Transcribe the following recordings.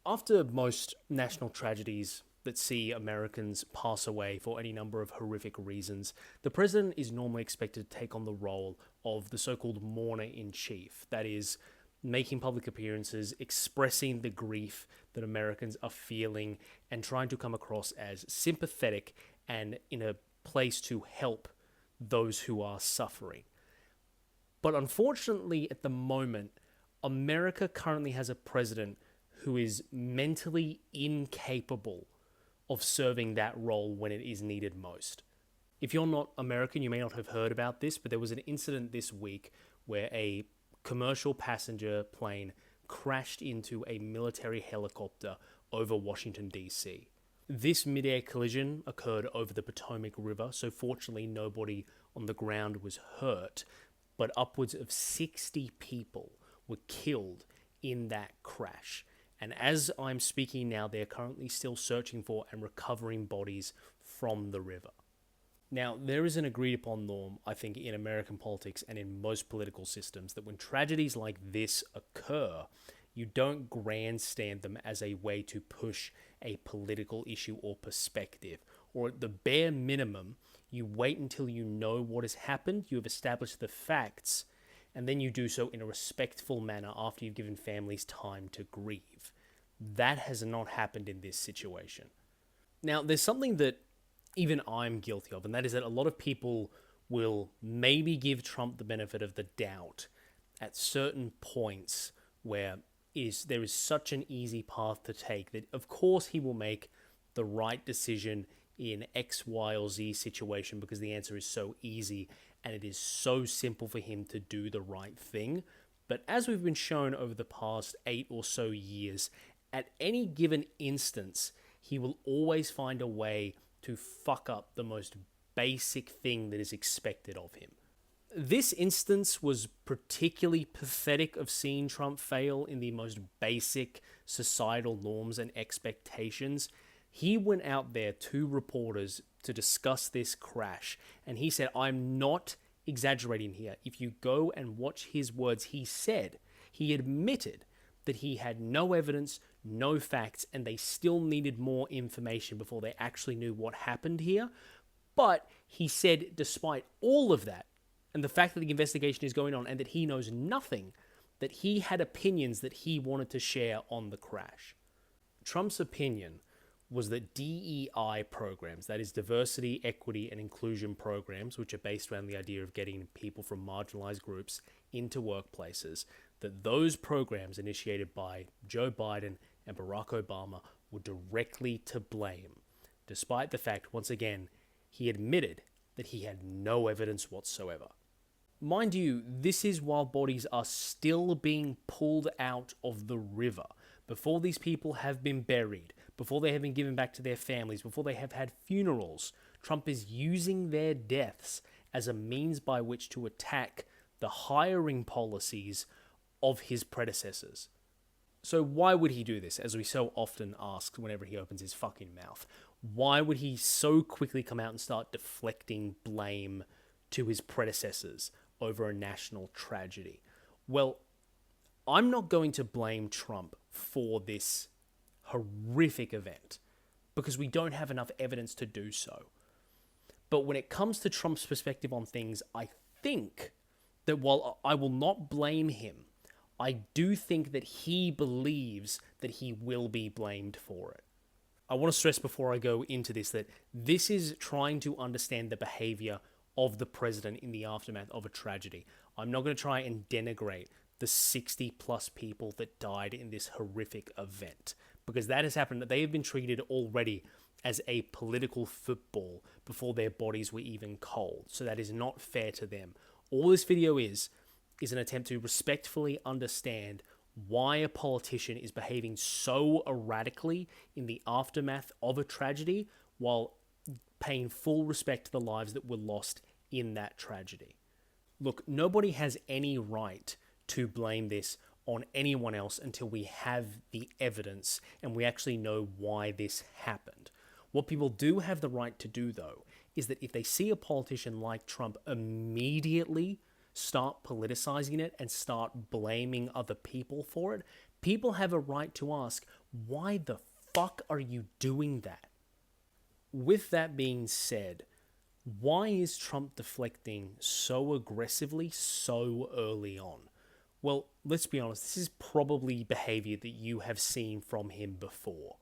After most national tragedies that see Americans pass away for any number of horrific reasons, the president is normally expected to take on the role of the so-called mourner-in-chief. That is, making public appearances, expressing the grief that Americans are feeling, and trying to come across as sympathetic and in a place to help those who are suffering. But unfortunately, at the moment, America currently has a president who is mentally incapable of serving that role when it is needed most. If you're not American, you may not have heard about this, but there was an incident this week where a commercial passenger plane crashed into a military helicopter over Washington, D.C. This mid-air collision occurred over the Potomac River, so fortunately nobody on the ground was hurt, but upwards of 60 people were killed in that crash. And as I'm speaking now, they're currently still searching for and recovering bodies from the river. Now, there is an agreed upon norm, I think, in American politics and in most political systems that when tragedies like this occur, you don't grandstand them as a way to push a political issue or perspective. Or at the bare minimum, you wait until you know what has happened, you have established the facts, and then you do so in a respectful manner after you've given families time to grieve. That has not happened in this situation. Now, there's something that even I'm guilty of, and that is that a lot of people will maybe give Trump the benefit of the doubt at certain points where there is such an easy path to take that, of course, he will make the right decision in X, Y, or Z situation because the answer is so easy and it is so simple for him to do the right thing. But as we've been shown over the past 8 or so years, at any given instance, he will always find a way to fuck up the most basic thing that is expected of him. This instance was particularly pathetic of seeing Trump fail in the most basic societal norms and expectations. He went out there to reporters to discuss this crash, and he said, I'm not exaggerating here. If you go and watch his words, he admitted that he had no evidence, no facts, and they still needed more information before they actually knew what happened here. But he said, despite all of that, and the fact that the investigation is going on and that he knows nothing, that he had opinions that he wanted to share on the crash. Trump's opinion was that DEI programs, that is diversity, equity, and inclusion programs, which are based around the idea of getting people from marginalized groups into workplaces, that those programs initiated by Joe Biden and Barack Obama were directly to blame, despite the fact, once again, he admitted that he had no evidence whatsoever. Mind you, this is while bodies are still being pulled out of the river, before these people have been buried, before they have been given back to their families, before they have had funerals. Trump is using their deaths as a means by which to attack the hiring policies of his predecessors. So why would he do this, as we so often ask whenever he opens his fucking mouth? Why would he so quickly come out and start deflecting blame to his predecessors over a national tragedy? Well, I'm not going to blame Trump for this horrific event because we don't have enough evidence to do so. But when it comes to Trump's perspective on things, I think that while I will not blame him, I do think that he believes that he will be blamed for it. I want to stress before I go into this that this is trying to understand the behavior of the president in the aftermath of a tragedy. I'm not going to try and denigrate the 60 plus people that died in this horrific event, because that has happened. They have been treated already as a political football before their bodies were even cold. So that is not fair to them. All this video is an attempt to respectfully understand why a politician is behaving so erratically in the aftermath of a tragedy while paying full respect to the lives that were lost in that tragedy. Look, nobody has any right to blame this on anyone else until we have the evidence and we actually know why this happened. What people do have the right to do, though, is that if they see a politician like Trump immediately start politicizing it and start blaming other people for it, people have a right to ask, why the fuck are you doing that? With that being said, why is Trump deflecting so aggressively so early on? Well, let's be honest, this is probably behavior that you have seen from him before.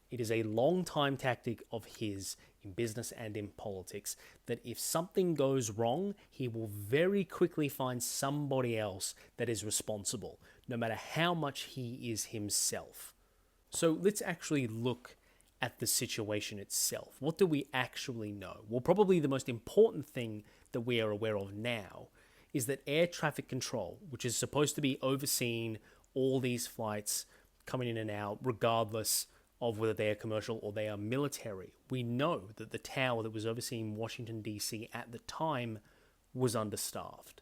It is a long-time tactic of his in business and in politics that if something goes wrong, he will very quickly find somebody else that is responsible, no matter how much he is himself. So let's actually look at the situation itself. What do we actually know? Well, probably the most important thing that we are aware of now is that air traffic control, which is supposed to be overseeing all these flights coming in and out, regardless of whether they are commercial or they are military. We know that the tower that was overseeing Washington, D.C. at the time was understaffed.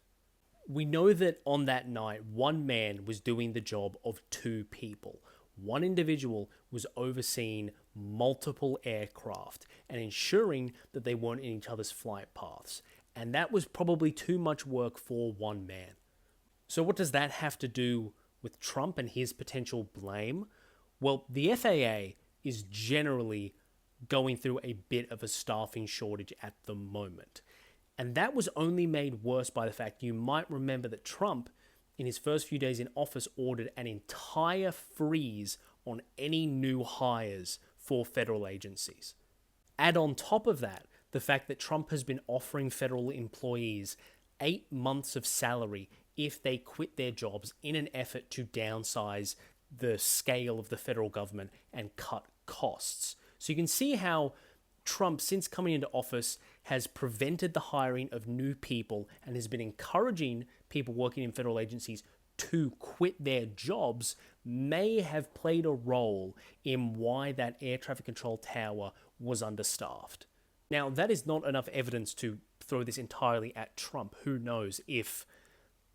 We know that on that night, one man was doing the job of two people. One individual was overseeing multiple aircraft and ensuring that they weren't in each other's flight paths. And that was probably too much work for one man. So what does that have to do with Trump and his potential blame? Well, the FAA is generally going through a bit of a staffing shortage at the moment. And that was only made worse by the fact you might remember that Trump, in his first few days in office, ordered an entire freeze on any new hires for federal agencies. Add on top of that, the fact that Trump has been offering federal employees 8 months of salary if they quit their jobs in an effort to downsize the scale of the federal government and cut costs. So you can see how Trump, since coming into office, has prevented the hiring of new people and has been encouraging people working in federal agencies to quit their jobs, may have played a role in why that air traffic control tower was understaffed. Now, that is not enough evidence to throw this entirely at Trump. Who knows if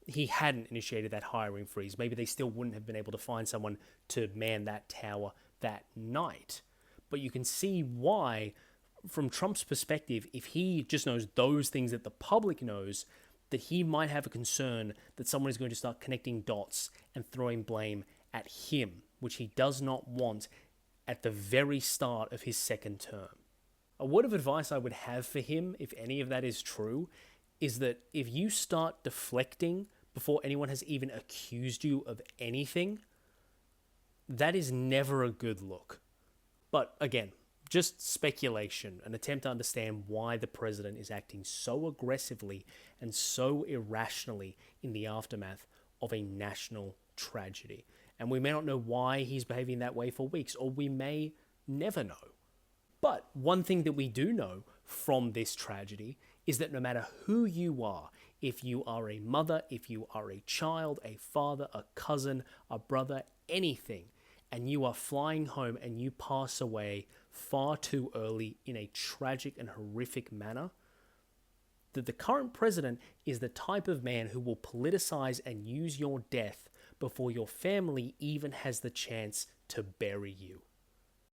he hadn't initiated that hiring freeze, maybe they still wouldn't have been able to find someone to man that tower that night. But you can see why, from Trump's perspective, if he just knows those things that the public knows, that he might have a concern that someone is going to start connecting dots and throwing blame at him, which he does not want at the very start of his second term. A word of advice I would have for him, if any of that is true, is that if you start deflecting before anyone has even accused you of anything, that is never a good look. But again, just speculation, an attempt to understand why the president is acting so aggressively and so irrationally in the aftermath of a national tragedy. And we may not know why he's behaving that way for weeks, or we may never know. But one thing that we do know from this tragedy is that no matter who you are, if you are a mother, if you are a child, a father, a cousin, a brother, anything, and you are flying home and you pass away far too early in a tragic and horrific manner, that the current president is the type of man who will politicize and use your death before your family even has the chance to bury you.